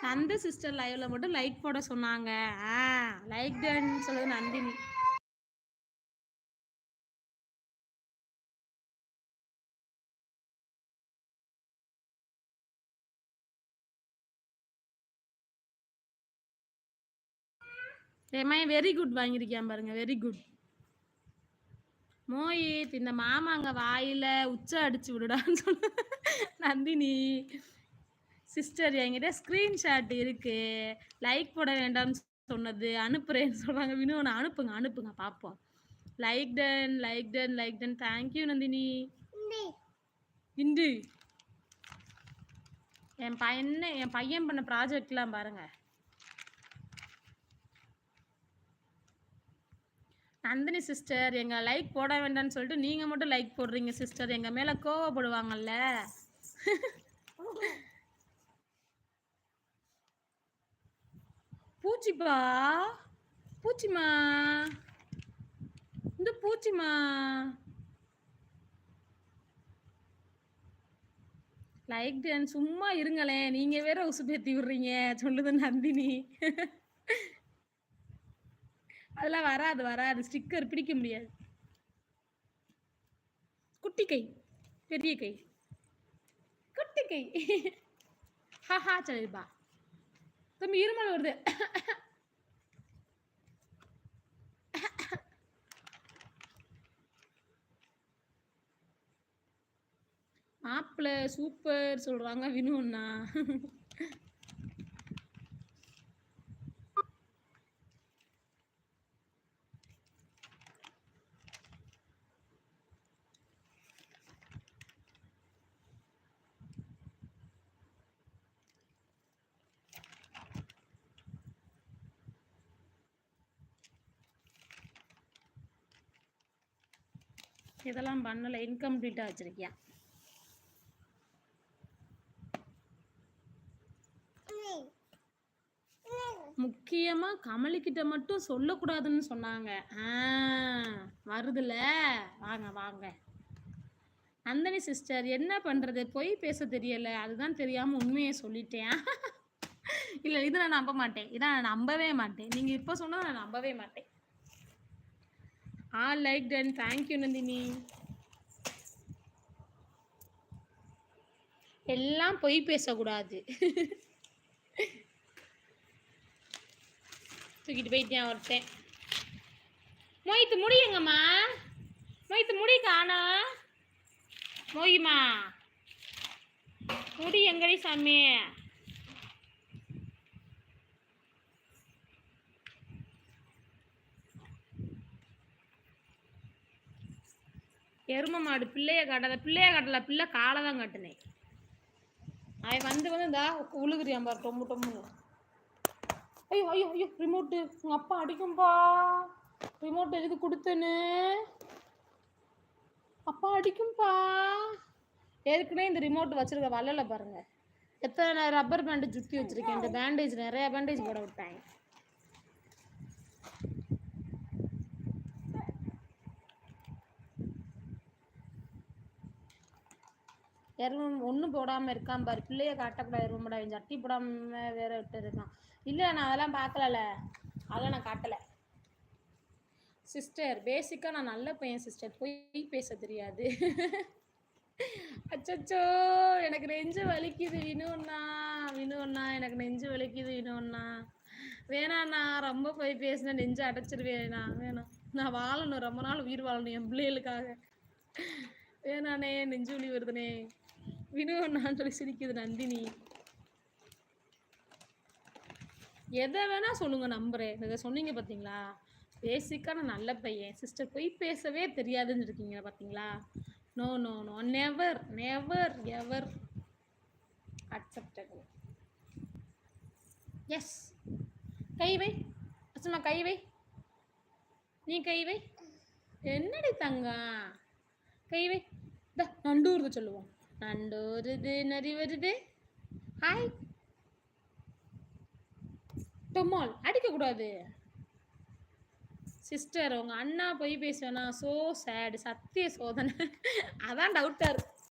Nandu sister லைவ்ல மட்டும் like போட சொன்னாங்க. லைக் டன் சொல்லுது நந்தினி. வெரி குட் வாங்கியிருக்கேன் பாருங்க, வெரி குட். மோயித் இந்த மாமாங்க வாயில உச்ச அடிச்சு விடுடான்னு சொல்ல நந்தினி சிஸ்டர் என்கிட்ட ஸ்க்ரீன்ஷாட் இருக்கு, லைக் போட வேண்டாம்னு சொன்னது அனுப்புறேன்னு சொல்றாங்க. வினோன்னு அனுப்புங்க அனுப்புங்க பார்ப்போம். Like done like done like ton. Thank you Nandini. இண்டு என் பையன் பண்ண ப்ராஜெக்ட்லாம் பாருங்க. நந்தினி சிஸ்டர் எங்க லைக் போட வேண்டாம்னு சொல்லிட்டு நீங்க மட்டும் லைக் போடுறீங்க சிஸ்டர். எங்க மேல கோவப்படுவாங்கல்ல. பூச்சிப்பா பூச்சிமா, இந்த பூச்சிமா லைக் டன். சும்மா இருங்களேன், நீங்க வேற உசுப்பேத்தி விடுறீங்க சொல்லுது நந்தினி. அதெல்லாம் வராது வராது, ஸ்டிக்கர் பிடிக்க முடியாது. குட்டி கை பெரிய கை குட்டி கை. ஹஹா சரிப்பா. தம்பி இருமல் வருது. மாப்பிள்ள சூப்பர் சொல்றாங்க வினுண்ணா. இதெல்லாம் பண்ணல, இன்கம்ப்ளீட்டா வச்சிருக்கியா. முக்கியமா கமலிக்கிட்ட மட்டும் சொல்லக்கூடாதுன்னு சொன்னாங்க. வருதுல, வாங்க வாங்க. நந்தினி சிஸ்டர் என்ன பண்றது, பொய் பேச தெரியல, அதுதான் தெரியாம உண்மையை சொல்லிட்டேன். இல்ல இது நான் நம்ப மாட்டேன், இதான் நான் நம்பவே மாட்டேன். நீங்க இப்ப சொன்னா நான் நம்பவே மாட்டேன். Like ton. தேங்க்யூ நந்தினி. எல்லாம் பொய் பேசக்கூடாது. தூக்கிட்டு போயிட்டேன் ஒருத்தன். மொய்த்து முடியுங்கம்மா, மொய்த்து முடி காணா. மொய்மா முடி எங்கடி சாமி. எரும மாடு பிள்ளைய காட்டாத, பிள்ளைய காட்டல, பிள்ளை காலை தான் காட்டுனேன். அவன் வந்து இந்தா உழுகுறியான் பாரு டொம்பு டொம்புன்னு. ஐயோ ஐயோ ஐயோ, ரிமோட்டு உங்க அப்பா அடிக்கும்பா. ரிமோட் எதுக்கு கொடுத்தேன்னு அப்பா அடிக்கும்பா. ஏற்கனவே இந்த ரிமோட் வச்சிருக்க வல்லல பாருங்க, எத்தனை ரப்பர் பேண்டேஜ் சுற்றி வச்சிருக்கேன். இந்த பேண்டேஜ் நிறைய பேண்டேஜ் போட விட்டாங்க. எருமம் ஒன்றும் போடாமல் இருக்கான் பாரு, பிள்ளைய காட்டக்கூடாது. எருமடா சட்டி போடாமல் வேற விட்டு இருக்கான். இல்லை நான் அதெல்லாம் பார்க்கல, அதெல்லாம் நான் காட்டலை சிஸ்டர். பேசிக்காக நான் நல்ல பையன் சிஸ்டர், போய் பேச தெரியாது. அச்சோ எனக்கு நெஞ்சு வலிக்குது வினுண்ணா, வினுண்ணா எனக்கு நெஞ்சு வலிக்குது வினுண்ணா. வேணாண்ணா, ரொம்ப போய் பேசினா நெஞ்சு அடைச்சிருவேண்ணா. வேணாம், நான் வாழணும், ரொம்ப நாள் உயிர் வாழணும் என் பிள்ளைகளுக்காக. வேணாண்ணே, நெஞ்சு வலி வருதுனே. வினுண்ணான்னு சொல்லி சிரிக்குது நந்தினி. எதை வேணா சொல்லுங்க, நம்புறேன். இதை சொன்னீங்க பார்த்தீங்களா, பேசிக்காக நான் நல்ல பையன் சிஸ்டர், போய் பேசவே தெரியாதுன்னு இருக்கீங்க பார்த்தீங்களா. No no no, never never ever acceptable. Yes, கை வை அசுமா, கை வை, நீ கை வை. என்னடி தங்கம், கை வை. நண்டு வருது சொல்லுவோம், நண்டு வருது, நரி வருது. ஹாய் டொமால், அடிக்கக்கூடாது சிஸ்டர். உங்க அண்ணா போய் பேசுவேனா, சோ சேடு, சத்திய சோதனை. அதான் டவுட்டா இருக்கு.